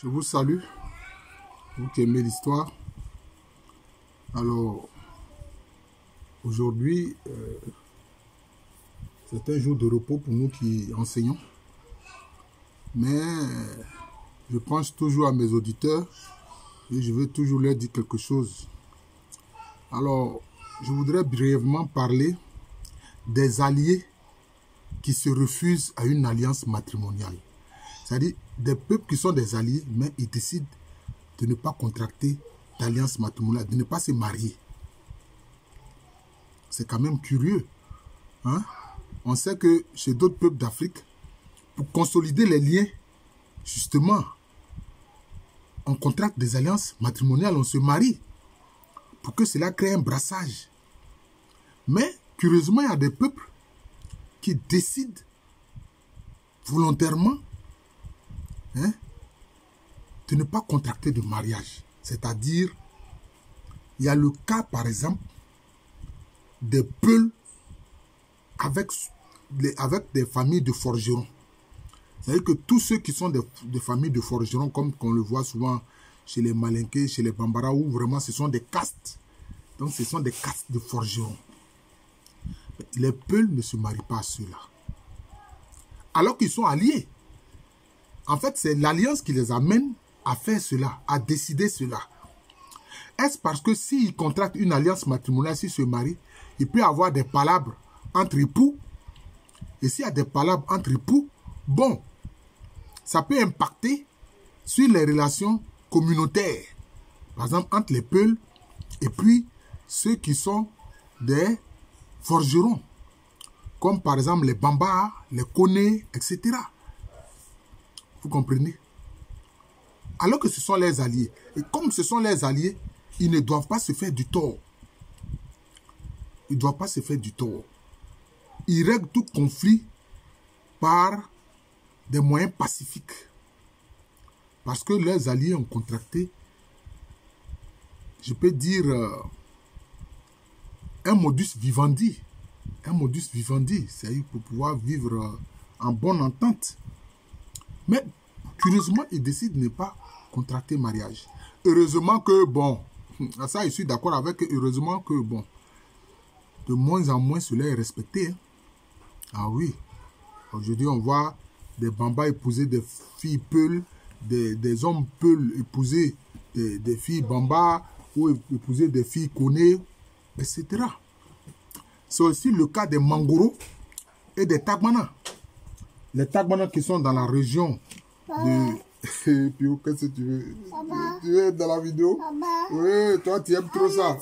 Je vous salue, vous qui aimez l'histoire. Alors, aujourd'hui, c'est un jour de repos pour nous qui enseignons. Mais je pense toujours à mes auditeurs et je veux toujours leur dire quelque chose. Alors, je voudrais brièvement parler des alliés qui se refusent à une alliance matrimoniale. C'est-à-dire des peuples qui sont des alliés, mais ils décident de ne pas contracter d'alliance matrimoniale, de ne pas se marier. C'est quand même curieux. Hein? On sait que chez d'autres peuples d'Afrique, pour consolider les liens, justement, on contracte des alliances matrimoniales, on se marie, pour que cela crée un brassage. Mais, curieusement, il y a des peuples qui décident volontairement de ne pas contracter de mariage. C'est-à-dire, il y a le cas, par exemple, des Peuls avec des familles de forgerons. C'est-à-dire que tous ceux qui sont des familles de forgerons, comme on le voit souvent chez les Malinké, chez les Bambara, où vraiment ce sont des castes. Donc ce sont des castes de forgerons. Les Peuls ne se marient pas à ceux-là. Alors qu'ils sont alliés. En fait, c'est l'alliance qui les amène à faire cela, à décider cela. Est-ce parce que s'ils contractent une alliance matrimoniale, s'ils se marient, il peut y avoir des palabres entre époux? Et s'il y a des palabres entre époux, bon, ça peut impacter sur les relations communautaires. Par exemple, entre les Peuls et puis ceux qui sont des forgerons. Comme par exemple les Bambas, les Koné, etc. Vous comprenez? Alors que ce sont les alliés. Et comme ce sont les alliés, ils ne doivent pas se faire du tort. Ils ne doivent pas se faire du tort. Ils règlent tout conflit par des moyens pacifiques. Parce que leurs alliés ont contracté, je peux dire, un modus vivendi. Un modus vivendi, c'est-à-dire pour pouvoir vivre en bonne entente. Mais, curieusement, ils décident de ne pas contracter mariage. Heureusement que, bon, ça, je suis d'accord avec, heureusement que, bon, de moins en moins, cela est respecté. Hein. Ah oui. Aujourd'hui, on voit des Bambas épouser des filles Peuls, des hommes Peuls épouser des filles Bambas, ou épouser des filles Koné, etc. C'est aussi le cas des Mangoro et des Tagmana. Les Tagmana qui sont dans la région de... Pio, qu'est-ce que tu veux? Papa. Tu es dans la vidéo? Papa. Oui, toi tu aimes trop ça.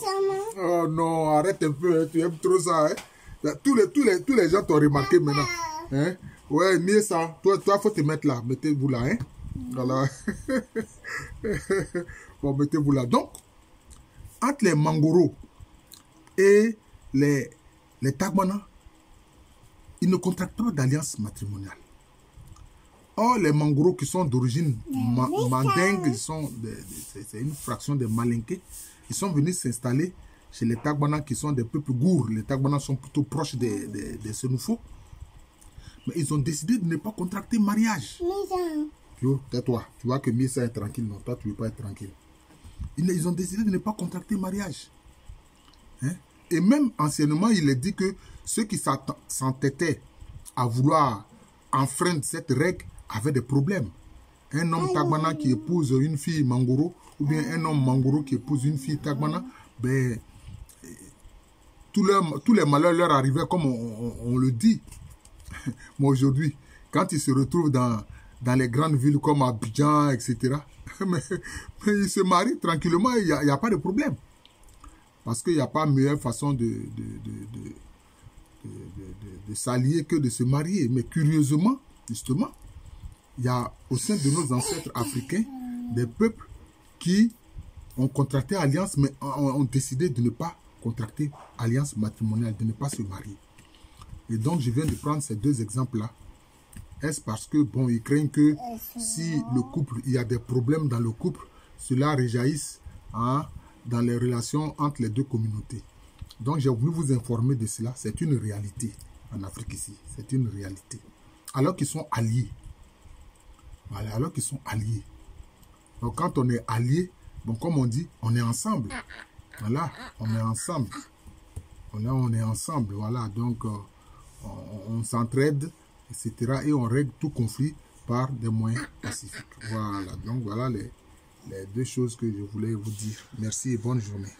Oh non, arrête un peu, hein, tu aimes trop ça. Hein. Tous les gens t'ont remarqué maintenant. Hein? Ouais, mieux ça. Toi, faut te mettre là. Mettez-vous là. Hein? Voilà. Bon, mettez-vous là. Donc, entre les Mangoro et les Tagmana, ils ne contractent pas d'alliance matrimoniale. Or, les Mangoro qui sont d'origine mandingue, c'est une fraction des Malinké, ils sont venus s'installer chez les Tagmana qui sont des peuples gourds. Les Tagmana sont plutôt proches des Sénoufos. Mais ils ont décidé de ne pas contracter mariage. Yo, tais-toi. Tu vois que Misa est tranquille. Non, toi, tu ne veux pas être tranquille. Ils ont décidé de ne pas contracter mariage. Hein? Et même anciennement, il est dit que ceux qui s'entêtaient à vouloir enfreindre cette règle avaient des problèmes. Un homme Tagmana qui épouse une fille Mangoro, ou bien un homme Mangoro qui épouse une fille Tagmana, ben, tous les malheurs leur arrivaient comme on le dit. Mais aujourd'hui, quand ils se retrouvent dans les grandes villes comme Abidjan, etc., mais ils se marient tranquillement, il n'y a pas de problème. Parce qu'il n'y a pas meilleure façon de s'allier que de se marier. Mais curieusement, justement, il y a au sein de nos ancêtres africains des peuples qui ont contracté alliance, mais ont décidé de ne pas contracter alliance matrimoniale, de ne pas se marier. Et donc, je viens de prendre ces deux exemples-là. Est-ce parce que, bon, ils craignent que si le couple, il y a des problèmes dans le couple, cela réjaillisse dans les relations entre les deux communautés. Donc, j'ai voulu vous informer de cela. C'est une réalité en Afrique ici. C'est une réalité. Alors qu'ils sont alliés. Voilà, alors qu'ils sont alliés. Donc quand on est allié, bon, comme on dit, on est ensemble. Voilà, on est ensemble. Là, on est ensemble. Voilà, donc on s'entraide, etc. Et on règle tout conflit par des moyens pacifiques. Voilà, donc voilà les deux choses que je voulais vous dire. Merci et bonne journée.